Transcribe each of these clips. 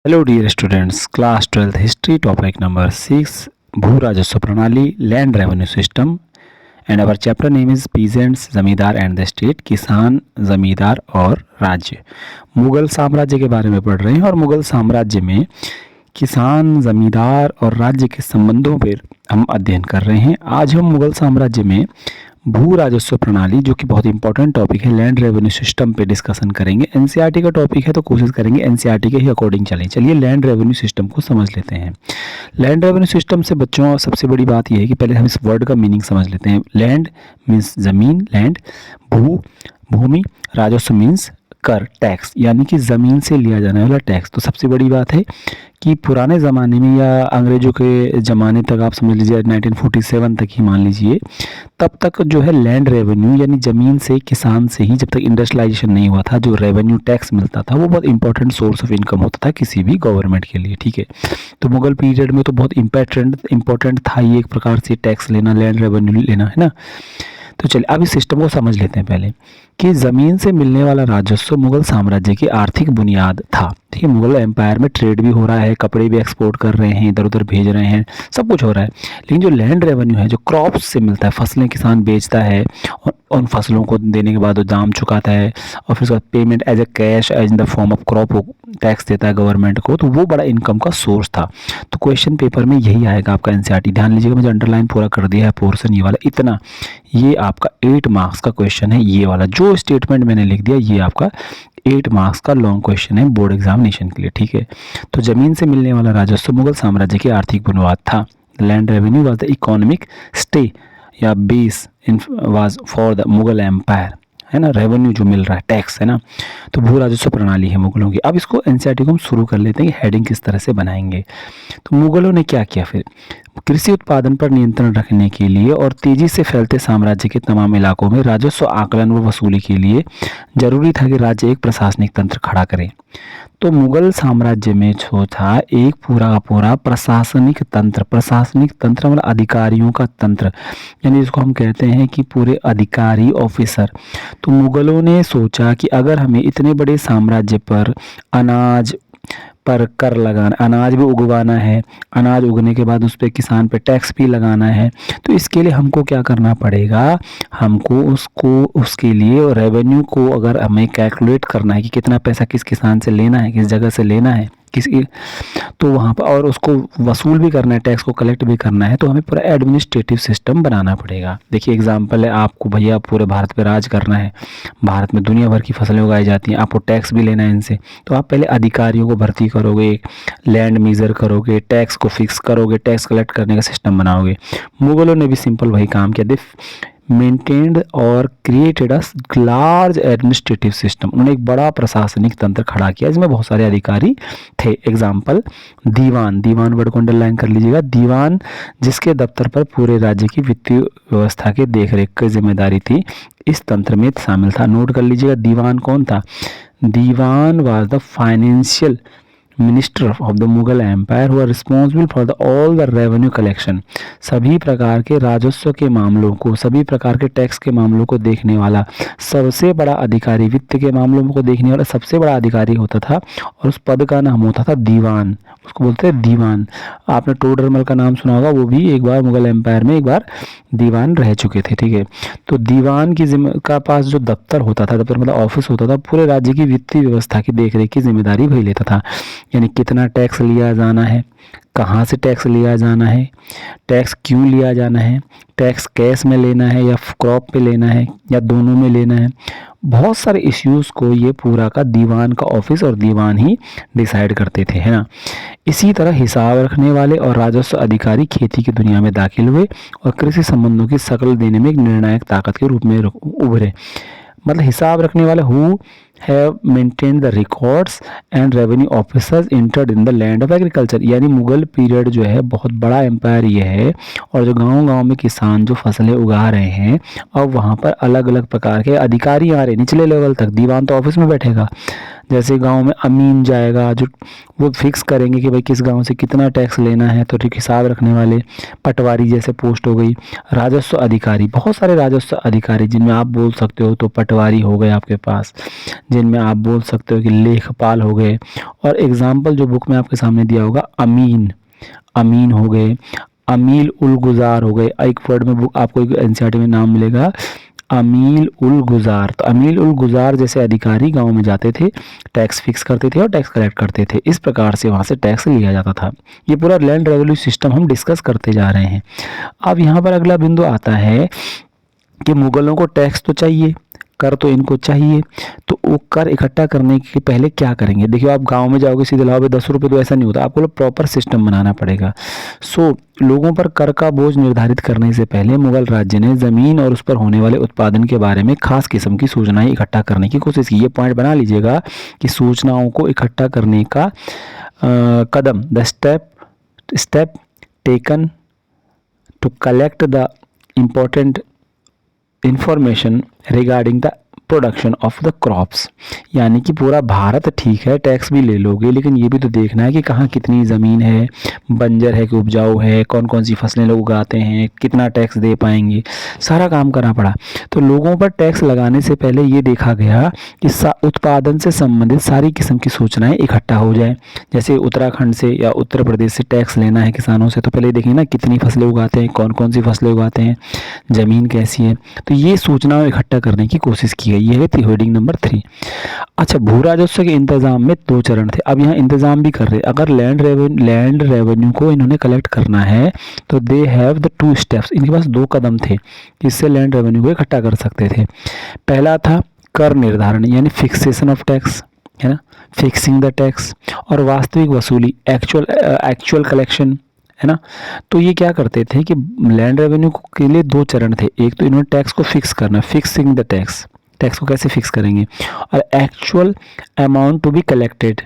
Hello dear students, class 12th history topic number 6 भू राजस्व प्रणाली land revenue system and our chapter name is peasants zamindar and the state. किसान, जमींदार और राज्य। मुगल साम्राज्य के बारे में पढ़ रहे हैं और मुगल साम्राज्य में किसान, जमींदार और राज्य के संबंधों पर हम अध्ययन कर रहे हैं। आज हम मुगल साम्राज्य में भू राजस्व प्रणाली, जो कि बहुत इंपॉर्टेंट टॉपिक है, लैंड रेवेन्यू सिस्टम पे डिस्कशन करेंगे। एनसीईआरटी का टॉपिक है तो कोशिश करेंगे एनसीईआरटी के ही अकॉर्डिंग चलें। चलिए लैंड रेवेन्यू सिस्टम को समझ लेते हैं। लैंड रेवेन्यू सिस्टम से बच्चों सबसे बड़ी बात यह है कि पहले हम इस वर्ड का मीनिंग समझ लेते हैं। लैंड मीन्स जमीन, लैंड, भू भूमि, राजस्व मीन्स कर, टैक्स, यानी कि ज़मीन से लिया जाने वाला टैक्स। तो सबसे बड़ी बात है कि पुराने ज़माने में या अंग्रेज़ों के ज़माने तक, आप समझ लीजिए 1947 तक ही मान लीजिए, तब तक जो है लैंड रेवेन्यू यानी ज़मीन से, किसान से ही, जब तक इंडस्ट्रियलाइजेशन नहीं हुआ था, जो रेवेन्यू टैक्स मिलता था वो बहुत इंपॉर्टेंट सोर्स ऑफ इनकम होता था किसी भी गवर्नमेंट के लिए। ठीक है, तो मुगल पीरियड में तो बहुत इंपॉर्टेंट था ये एक प्रकार से टैक्स लेना, लैंड रेवेन्यू लेना, है ना। तो चलिए अब इस सिस्टम को समझ लेते हैं पहले कि ज़मीन से मिलने वाला राजस्व मुगल साम्राज्य की आर्थिक बुनियाद था। ठीक है, मुगल एम्पायर में ट्रेड भी हो रहा है, कपड़े भी एक्सपोर्ट कर रहे हैं, इधर उधर भेज रहे हैं, सब कुछ हो रहा है। लेकिन जो लैंड रेवेन्यू है, जो क्रॉप्स से मिलता है, फसलें किसान बेचता है और उन फसलों को देने के बाद वो दाम चुकाता है और फिर उसके बाद payment as a cash as in the form of crop tax देता है गवर्नमेंट को, तो वो बड़ा इनकम का सोर्स था। तो क्वेश्चन पेपर में यही आएगा आपका एनसीईआरटी। ध्यान लीजिएगा, मुझे अंडरलाइन पूरा कर दिया है पोर्शन ये वाला, इतना, ये आपका 8 मार्क्स का क्वेश्चन है। ये वाला जो स्टेटमेंट मैंने लिख दिया ये आपका 8 मार्क्स का लॉन्ग क्वेश्चन है बोर्ड एग्जामिनेशन के लिए। ठीक है, तो जमीन से मिलने वाला राजस्व मुगल साम्राज्य की आर्थिक बुनियाद था। Land revenue was the economic stay या base in was for the Mughal empire, है ना। रेवेन्यू जो मिल रहा है, टैक्स, है ना। तो भू राजस्व प्रणाली है मुगलों की। अब इसको एनसीईआरटी को हम शुरू कर लेते हैं कि हेडिंग किस तरह से बनाएंगे। तो मुगलों ने क्या किया फिर, कृषि उत्पादन पर नियंत्रण रखने के लिए और तेजी से फैलते साम्राज्य के तमाम इलाकों में राजस्व आकलन व वसूली के लिए जरूरी था कि राज्य एक प्रशासनिक तंत्र खड़ा करे। तो मुगल साम्राज्य में जो था एक पूरा का पूरा प्रशासनिक तंत्र मतलब अधिकारियों का तंत्र, यानी इसको हम कहते हैं कि पूरे अधिकारी, ऑफिसर। तो मुगलों ने सोचा कि अगर हमें इतने बड़े साम्राज्य पर अनाज पर कर लगाना, अनाज भी उगवाना है, अनाज उगने के बाद उस पर किसान पे टैक्स भी लगाना है, तो इसके लिए हमको क्या करना पड़ेगा, हमको उसके लिए रेवेन्यू को अगर हमें कैलकुलेट करना है कि कितना पैसा किस किसान से लेना है, किस जगह से लेना है, किसी, तो वहाँ पर, और उसको वसूल भी करना है, टैक्स को कलेक्ट भी करना है, तो हमें पूरा एडमिनिस्ट्रेटिव सिस्टम बनाना पड़ेगा। देखिए एग्जांपल है, आपको भैया पूरे भारत पे राज करना है, भारत में दुनिया भर की फसलें उगाई जाती हैं, आपको टैक्स भी लेना है इनसे, तो आप पहले अधिकारियों को भर्ती करोगे, लैंड मेजर करोगे, टैक्स को फिक्स करोगे, टैक्स कलेक्ट करने का सिस्टम बनाओगे। मुगलों ने भी सिंपल वही काम किया। दे मेंटेन्ड और created a large administrative system. उन्होंने एक बड़ा प्रशासनिक तंत्र खड़ा किया जिसमें बहुत सारे अधिकारी थे। एग्जाम्पल, दीवान वर्ड को अंडरलाइन कर लीजिएगा। दीवान जिसके दफ्तर पर पूरे राज्य की वित्तीय व्यवस्था के देखरेख की जिम्मेदारी थी, इस तंत्र में शामिल था। नोट कर लीजिएगा, दीवान कौन था। दीवान was the financial minister of the Mughal empire who are responsible for the all the revenue collection. सभी प्रकार के राजस्व के मामलों को, सभी प्रकार के टैक्स के मामलों को देखने वाला सबसे बड़ा अधिकारी, वित्त के मामलों को देखने वाला सबसे बड़ा अधिकारी होता था, और उस पद का नाम होता था दीवान। उसको बोलते हैं दीवान। आपने टोडरमल का नाम सुना होगा, वो भी एक बार मुगल एम्पायर में एक बार दीवान रह चुके थे। ठीक है, तो दीवान की का पास जो दफ्तर होता था, दफ्तर मतलब ऑफिस होता था, पूरे राज्य की वित्तीय व्यवस्था की देखरेख की जिम्मेदारी वही लेता था। यानी कितना टैक्स लिया जाना है, कहाँ से टैक्स लिया जाना है, टैक्स क्यों लिया जाना है, टैक्स कैश में लेना है या क्रॉप पे लेना है या दोनों में लेना है, बहुत सारे इश्यूज़ को ये पूरा का दीवान का ऑफिस और दीवान ही डिसाइड करते थे, है ना। इसी तरह हिसाब रखने वाले और राजस्व अधिकारी खेती की दुनिया में दाखिल हुए और कृषि संबंधों की शक्ल देने में एक निर्णायक ताकत के रूप में उभरे। मतलब हिसाब रखने वाले who have maintain the records and revenue officers entered in the land of agriculture. यानी मुगल पीरियड जो है बहुत बड़ा एम्पायर ये है, और जो गांव-गांव में किसान जो फसलें उगा रहे हैं, अब वहाँ पर अलग अलग प्रकार के अधिकारी आ रहे हैं निचले लेवल तक। दीवान तो ऑफिस में बैठेगा, जैसे गांव में अमीन जाएगा, जो वो फिक्स करेंगे कि भाई किस गांव से कितना टैक्स लेना है, तो हिसाब रखने वाले। पटवारी जैसे पोस्ट हो गई। राजस्व अधिकारी, बहुत सारे राजस्व अधिकारी जिनमें आप बोल सकते हो, तो पटवारी हो गए आपके पास, जिनमें आप बोल सकते हो कि लेखपाल हो गए, और एग्जाम्पल जो बुक में आपके सामने दिया होगा अमीन, अमीन हो गए, अमील उल गुजार हो गए। एक वर्ड में बुक आपको एक एनसीईआरटी में नाम मिलेगा अमील उल गुजार। तो अमील उल गुजार जैसे अधिकारी गांव में जाते थे, टैक्स फिक्स करते थे और टैक्स कलेक्ट करते थे। इस प्रकार से वहां से टैक्स लिया जाता था। ये पूरा लैंड रेवेन्यू सिस्टम हम डिस्कस करते जा रहे हैं। अब यहाँ पर अगला बिंदु आता है कि मुगलों को टैक्स तो चाहिए, कर तो इनको चाहिए, तो वो कर इकट्ठा करने के पहले क्या करेंगे। देखिए आप गांव में जाओगे सीधे लाओगे 10 रुपये, तो ऐसा नहीं होता, आपको प्रॉपर सिस्टम बनाना पड़ेगा। सो लोगों पर कर का बोझ निर्धारित करने से पहले मुगल राज्य ने जमीन और उस पर होने वाले उत्पादन के बारे में खास किस्म की सूचनाएं इकट्ठा करने की कोशिश की। ये पॉइंट बना लीजिएगा कि सूचनाओं को इकट्ठा करने का कदम, the step taken to collect the important information regarding the production of the crops. यानी कि पूरा भारत ठीक है, टैक्स भी ले लोगे, लेकिन ये भी तो देखना है कि कहाँ कितनी ज़मीन है, बंजर है कि उपजाऊ है, कौन कौन सी फसलें लोग उगाते हैं, कितना टैक्स दे पाएंगे, सारा काम करना पड़ा। तो लोगों पर टैक्स लगाने से पहले ये देखा गया कि उत्पादन से संबंधित सारी किस्म की सूचनाएं इकट्ठा हो जाए। जैसे उत्तराखंड से या उत्तर प्रदेश से टैक्स लेना है किसानों से, तो पहले देखिए ना कितनी फसलें उगाते हैं, कौन कौन सी फसलें उगाते हैं, ज़मीन कैसी है। तो ये सूचनाएं इकट्ठा करने की कोशिश की गई। ये है हेडिंग नंबर 3। अच्छा, भू राजस्व के इंतजाम में 2 चरण थे। अब यहाँ इंतजाम भी कर रहे। अगर लैंड रेवेन्यू को इन्होंने कलेक्ट करना है तो दे हैव द 2 स्टेप्स। इनके पास 2 कदम थे जिससे लैंड रेवेन्यू को इकट्ठा कर सकते थे। पहला था कर निर्धारण, यानी फिक्सेशन ऑफ टैक्स, है ना, फिक्सिंग द टैक्स, और वास्तविक वसूली, एक्चुअल कलेक्शन, है ना। तो ये क्या करते थे कि लैंड रेवेन्यू के लिए 2 चरण थे। एक तो इन्होंने टैक्स को फिक्स करना, फिक्सिंग द टैक्स, टैक्स को कैसे फिक्स करेंगे, और actual amount to be collected,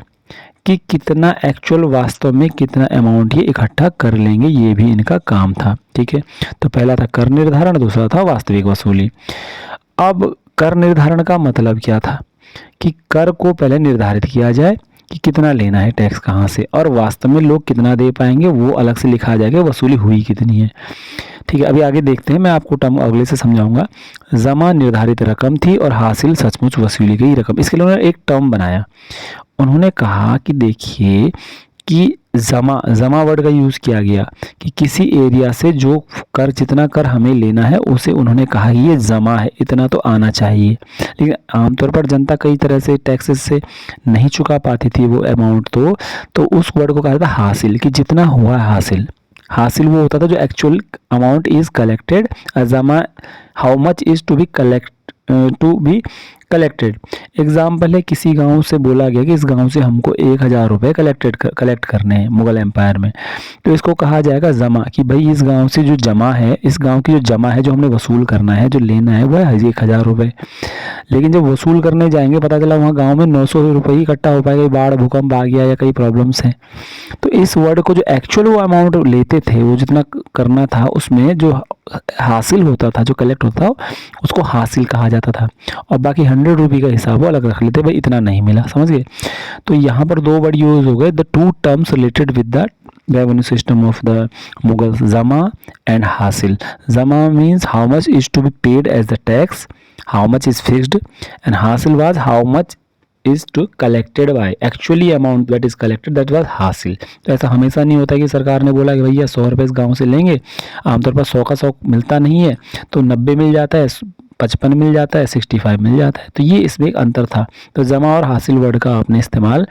कि कितना एक्चुअल वास्तव में कितना अमाउंट ये इकट्ठा कर लेंगे, ये भी इनका काम था। ठीक है, तो पहला था कर निर्धारण, दूसरा था वास्तविक वसूली। अब कर निर्धारण का मतलब क्या था कि कर को पहले निर्धारित किया जाए कि कितना लेना है टैक्स कहाँ से, और वास्तव में लोग कितना दे पाएंगे वो अलग से लिखा जाएगा, वसूली हुई कितनी है। ठीक है, अभी आगे देखते हैं, मैं आपको टर्म अगले से समझाऊंगा। जमा निर्धारित रकम थी और हासिल सचमुच वसूली गई रकम। इसके लिए उन्होंने एक टर्म बनाया। उन्होंने कहा कि देखिए कि जमा वर्ड का यूज़ किया गया कि किसी एरिया से जो कर, जितना कर हमें लेना है उसे उन्होंने कहा कि ये जमा है, इतना तो आना चाहिए। लेकिन आमतौर पर जनता कई तरह से टैक्सेस से नहीं चुका पाती थी वो अमाउंट, तो उस वर्ड को कहा था हासिल, कि जितना हुआ हासिल। हासिल वो होता था जो एक्चुअल अमाउंट इज कलेक्टेड, जमा how much is to be collected. Example है, किसी गांव से बोला गया कि इस गांव से हमको 1000 रुपये कलेक्ट करने हैं मुगल एम्पायर में, तो इसको कहा जाएगा जमा, कि भाई इस गांव से जो जमा है, इस गांव की जो जमा है, जो हमने वसूल करना है, जो लेना है, वो है 1000 रुपये। लेकिन जब वसूल करने जाएंगे पता चला वहाँ गाँव में 900 रुपये ही इकट्ठा हो पाएगा, बाढ़ भूकंप आ गया या कई प्रॉब्लम्स हैं। तो इस वर्ड को जो एक्चुअल वो अमाउंट लेते थे, वो जितना करना था, उसमें जो हासिल होता था, जो कलेक्ट होता था, उसको हासिल कहा जाता था, और बाकी 100 रुपये का हिसाब वो अलग रख लेते, भाई इतना नहीं मिला, समझ गए। तो यहाँ पर 2 वर्ड यूज हो गए, the 2 terms related with the revenue system of the Mughals, Zama and Hasil. Zama means how much is to be paid as the tax, how much is fixed, and Hasil was how much is to collected by, actually amount that is collected, that was हासिल। तो ऐसा हमेशा नहीं होता कि सरकार ने बोला कि भैया 100 रुपये इस गाँव से लेंगे, आमतौर पर 100 का 100 मिलता नहीं है, तो 90 मिल जाता है, 55 मिल जाता है, 65 मिल जाता है। तो ये इसमें एक अंतर था। तो जमा और हासिल वर्ड का आपने इस्तेमाल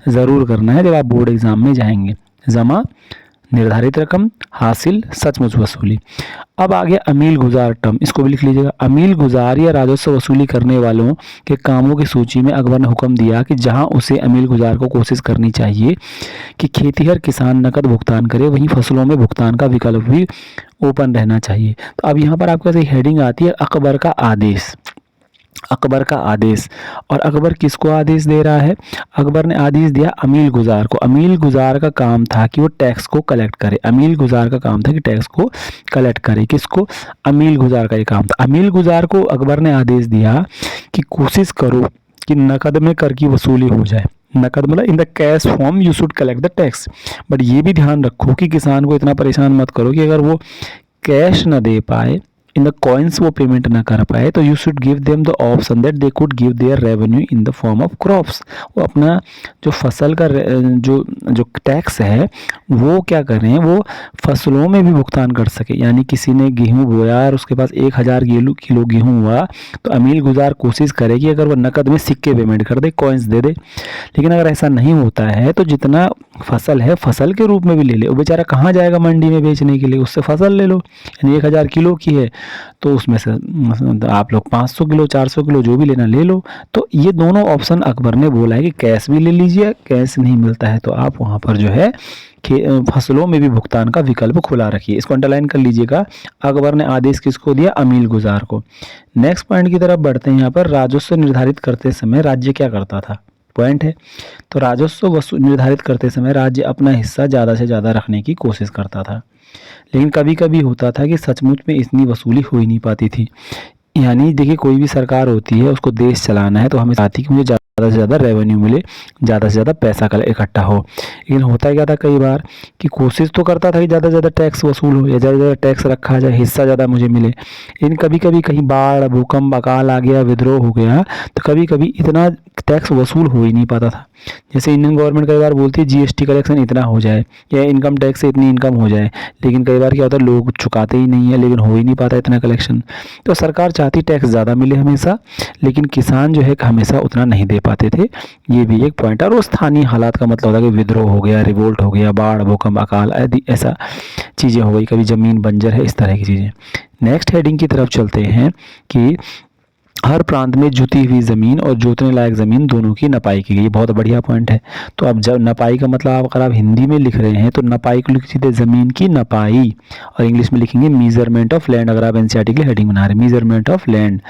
ज़रूर करना है जब आप बोर्ड एग्जाम में जाएंगे। जमा निर्धारित रकम, हासिल सचमुच वसूली। अब आगे अमील गुजार टर्म, इसको भी लिख लीजिएगा। अमील गुजार या राजस्व वसूली करने वालों के कामों की सूची में अकबर ने हुक्म दिया कि जहां उसे अमील गुजार को कोशिश करनी चाहिए कि खेतीहर किसान नकद भुगतान करे, वहीं फसलों में भुगतान का विकल्प भी ओपन रहना चाहिए। तो अब यहाँ पर आपके पास एक हेडिंग आती है, अकबर का आदेश। अकबर का आदेश, और अकबर किसको आदेश दे रहा है, अकबर ने आदेश दिया अमील गुजार को। अमील गुजार का काम था कि वो टैक्स को कलेक्ट करे, अमील गुजार का काम था कि टैक्स को कलेक्ट करे। किसको, अमील गुजार का ये काम था। अमील गुजार को अकबर ने आदेश दिया कि कोशिश करो कि नकद में कर की वसूली हो जाए। नकद मतलब in the cash form you should collect the tax, but ये भी ध्यान रखो कि किसान को इतना परेशान मत करो कि अगर वो कैश न दे पाए, इन द कॉइन्स वो पेमेंट ना कर पाए, तो you should give them the option that they could give their revenue in the form of crops. वो अपना जो फसल का जो जो टैक्स है वो क्या करें, वो फसलों में भी भुगतान कर सके। यानी किसी ने गेहूँ बोया और उसके पास 1000 किलो गेहूँ हुआ, तो अमील गुजार कोशिश करे कि अगर वो नकद में सिक्के पेमेंट कर दे, कॉइन्स दे दे। लेकिन अगर ऐसा नहीं होता है तो जितना फसल है फसल के रूप में भी ले ले। वो बेचारा कहाँ जाएगा मंडी में बेचने के लिए, उससे फसल ले लो। यानी 1000 किलो की है तो उसमें से आप लोग 500 किलो 400 किलो जो भी लेना ले लो। तो ये दोनों ऑप्शन अकबर ने बोला है कि कैश भी ले लीजिए, कैश नहीं मिलता है तो आप वहाँ पर जो है फसलों में भी भुगतान का विकल्प खुला रखिए। इसको अंडरलाइन कर लीजिएगा। अकबर ने आदेश किसको दिया, अमील गुजार को। नेक्स्ट पॉइंट की तरफ बढ़ते हैं। यहाँ पर राजस्व निर्धारित करते समय राज्य क्या करता था, पॉइंट है। तो राजस्व वसूल निर्धारित करते समय राज्य अपना हिस्सा ज़्यादा से ज़्यादा रखने की कोशिश करता था, लेकिन कभी कभी होता था कि सचमुच में इतनी वसूली हो ही नहीं पाती थी। यानी देखिए, कोई भी सरकार होती है, उसको देश चलाना है तो हमें चाहती है कि मुझे ज़्यादा से ज़्यादा रेवेन्यू मिले, ज़्यादा से ज़्यादा पैसा इकट्ठा हो। लेकिन होता क्या था कई बार कि कोशिश तो करता था कि ज़्यादा से ज़्यादा टैक्स वसूल हो या ज़्यादा से ज़्यादा टैक्स रखा जाए, हिस्सा ज़्यादा मुझे मिले। लेकिन कभी कभी कहीं बाढ़, भूकंप, अकाल आ गया, विद्रोह हो गया, तो कभी कभी इतना टैक्स वसूल हो ही नहीं पाता था। जैसे इंडियन गवर्नमेंट कई बार बोलती है जीएसटी कलेक्शन इतना हो जाए या इनकम टैक्स से इतनी इनकम हो जाए, लेकिन कई बार क्या होता है लोग चुकाते ही नहीं है, लेकिन हो ही नहीं पाता इतना कलेक्शन। तो सरकार चाहती टैक्स ज़्यादा मिले हमेशा, लेकिन किसान जो है हमेशा उतना नहीं दे पाते थे। ये भी एक पॉइंट है। और स्थानीय हालात का मतलब होता है कि विद्रोह हो गया, रिवोल्ट हो गया, बाढ़, भूकंप, अकाल आदि ऐसा चीज़ें हो गई, कभी ज़मीन बंजर है, इस तरह की चीज़ें। नेक्स्ट हेडिंग की तरफ चलते हैं कि हर प्रांत में जुती हुई ज़मीन और जोतने लायक ज़मीन दोनों की नपाई की गई। बहुत बढ़िया पॉइंट है। तो अब जब नपाई का मतलब अगर आप हिंदी में लिख रहे हैं तो नपाई को लिख सीधे ज़मीन की नपाई, और इंग्लिश में लिखेंगे मीजरमेंट ऑफ लैंड। अगर आप एनसीईआरटी के लिए हेडिंग बना रहे हैं मीजरमेंट ऑफ लैंड,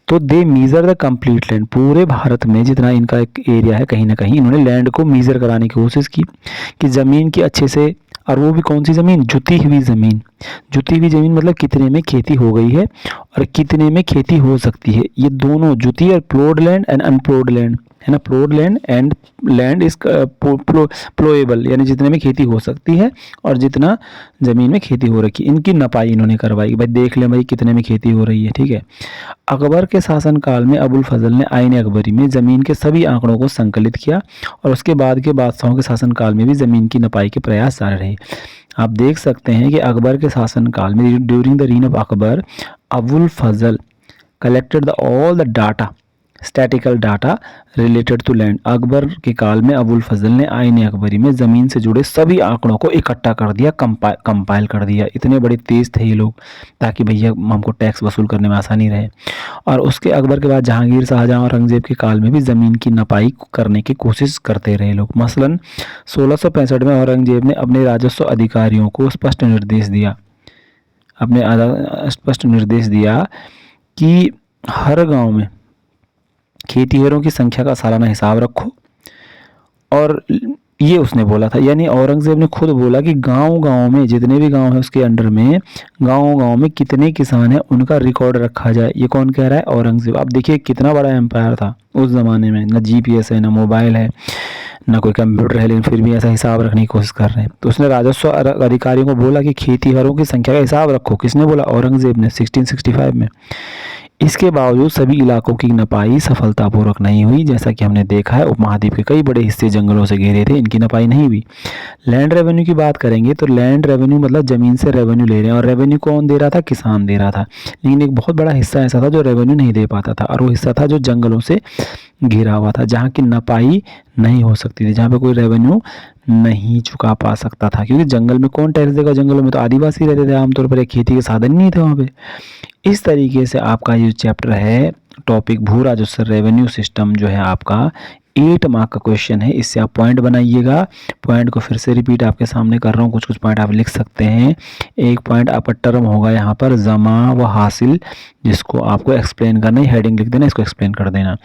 तो दे मीजर द कंप्लीट लैंड। पूरे भारत में जितना इनका एक एरिया है, कहीं ना कहीं इन्होंने लैंड को मीजर कराने की कोशिश की कि ज़मीन की अच्छे से, और वो भी कौन सी ज़मीन, जुती हुई ज़मीन। जुती हुई ज़मीन मतलब कितने में खेती हो गई है और कितने में खेती हो सकती है। ये दोनों जुती और ploughed land and unploughed land है ना, ploughed land and land is ploughable, यानी जितने में खेती हो सकती है और जितना ज़मीन में खेती हो रखी, इनकी नपाई इन्होंने करवाई। भाई देख लें भाई कितने में खेती हो रही है, ठीक है। अकबर के शासनकाल में अबुल फजल ने आईन अकबरी में ज़मीन के सभी आंकड़ों को संकलित किया, और उसके बाद के बादशाहों के शासनकाल में भी ज़मीन की नपाई के प्रयास जारी रहे। आप देख सकते हैं कि अकबर के शासनकाल में during the reign of Akbar, Abul Fazal collected the all the data, statical data related to land. Akbar के काल में अबुल फजल ने आईन अकबरी में ज़मीन से जुड़े सभी आंकड़ों को इकट्ठा कर दिया, कंपाइल कर दिया। इतने बड़े तेज थे ये लोग, ताकि भैया हमको टैक्स वसूल करने में आसानी रहे। और उसके अकबर के बाद जहांगीर, शाहजहां और औरंगजेब के काल में भी ज़मीन की नपाई करने की कोशिश करते रहे लोग। मसलन 1665 में औरंगजेब ने अपने राजस्व अधिकारियों को स्पष्ट निर्देश दिया कि हर गाँव में खेतीहरों की संख्या का सालाना हिसाब रखो। और ये उसने बोला था, यानी औरंगजेब ने खुद बोला कि गांव-गांव में, जितने भी गांव है उसके अंडर में, गांव-गांव में कितने किसान हैं उनका रिकॉर्ड रखा जाए। ये कौन कह रहा है, औरंगजेब। आप देखिए कितना बड़ा एम्पायर था उस ज़माने में, ना जीपीएस है, ना मोबाइल है, ना कोई कंप्यूटर है, लेकिन फिर भी ऐसा हिसाब रखने की कोशिश कर रहे हैं। तो उसने राजस्व अधिकारियों को बोला कि खेतीहरों की संख्या का हिसाब रखो। किसने बोला, औरंगजेब ने 1665 में। इसके बावजूद सभी इलाकों की नपाई सफलतापूर्वक नहीं हुई। जैसा कि हमने देखा है उपमहाद्वीप के कई बड़े हिस्से जंगलों से घिरे थे, इनकी नपाई नहीं हुई। लैंड रेवेन्यू की बात करेंगे तो लैंड रेवेन्यू मतलब ज़मीन से रेवेन्यू ले रहे हैं, और रेवेन्यू कौन दे रहा था, किसान दे रहा था। लेकिन एक बहुत बड़ा हिस्सा ऐसा था जो रेवेन्यू नहीं दे पाता था, और वो हिस्सा था जो जंगलों से घिरा हुआ था, जहाँ की नपाई नहीं हो सकती थी, जहाँ पे कोई रेवेन्यू नहीं चुका पा सकता था। क्योंकि जंगल में कौन टैक्स देगा, जंगलों में तो आदिवासी रहते थे आमतौर पर, खेती के साधन नहीं थे वहाँ पे। इस तरीके से आपका ये चैप्टर है टॉपिक भू राजस्व रेवेन्यू सिस्टम, जो है आपका 8 मार्क का क्वेश्चन है। इससे आप पॉइंट बनाइएगा। पॉइंट को फिर से रिपीट आपके सामने कर रहा हूँ, कुछ कुछ पॉइंट आप लिख सकते हैं। एक पॉइंट आपका टर्म होगा यहाँ पर जमा व हासिल, जिसको आपको एक्सप्लेन करना है। हेडिंग लिख देना, इसको एक्सप्लेन कर देना।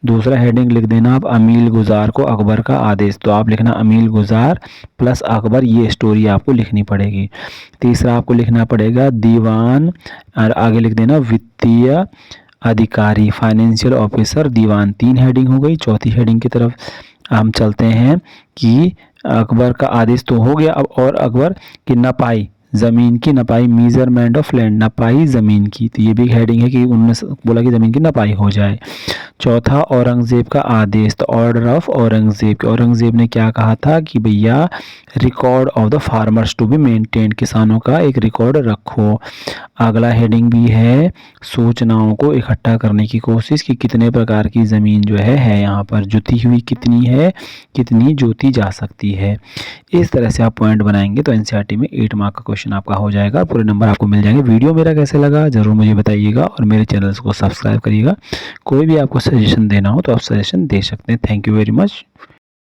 दूसरा हेडिंग लिख देना आप अमील गुजार को अकबर का आदेश, तो आप लिखना अमील गुजार प्लस अकबर, ये स्टोरी आपको लिखनी पड़ेगी। तीसरा आपको लिखना पड़ेगा दीवान, और आगे लिख देना वित्तीय अधिकारी, फाइनेंशियल ऑफिसर, दीवान। 3 हेडिंग हो गई। चौथी हेडिंग की तरफ हम चलते हैं कि अकबर का आदेश तो हो गया अब, और अकबर की नपाई, ज़मीन की नपाई, मीज़रमेंट ऑफ लैंड, नपाई ज़मीन की, तो ये भी हेडिंग है कि उन्होंने बोला कि ज़मीन की नपाई हो जाए। चौथा, औरंगज़ेब का आदेश, तो ऑर्डर ऑफ औरंगज़ेब, औरंगज़ेब ने क्या कहा था कि भैया record of the farmers to be maintain, किसानों का एक रिकॉर्ड रखो। अगला हेडिंग भी है सूचनाओं को इकट्ठा करने की कोशिश कि कितने प्रकार की ज़मीन जो है यहाँ पर, जुती हुई कितनी है, कितनी जोती जा सकती है। इस तरह से आप पॉइंट बनाएंगे तो एनसीईआरटी में 8 मार्क का क्वेश्चन आपका हो जाएगा, पूरे नंबर आपको मिल जाएंगे। वीडियो मेरा कैसे लगा ज़रूर मुझे बताइएगा और मेरे चैनल को सब्सक्राइब करिएगा। कोई भी आपको सजेशन देना हो तो आप सजेशन दे सकते हैं। Thank you very much.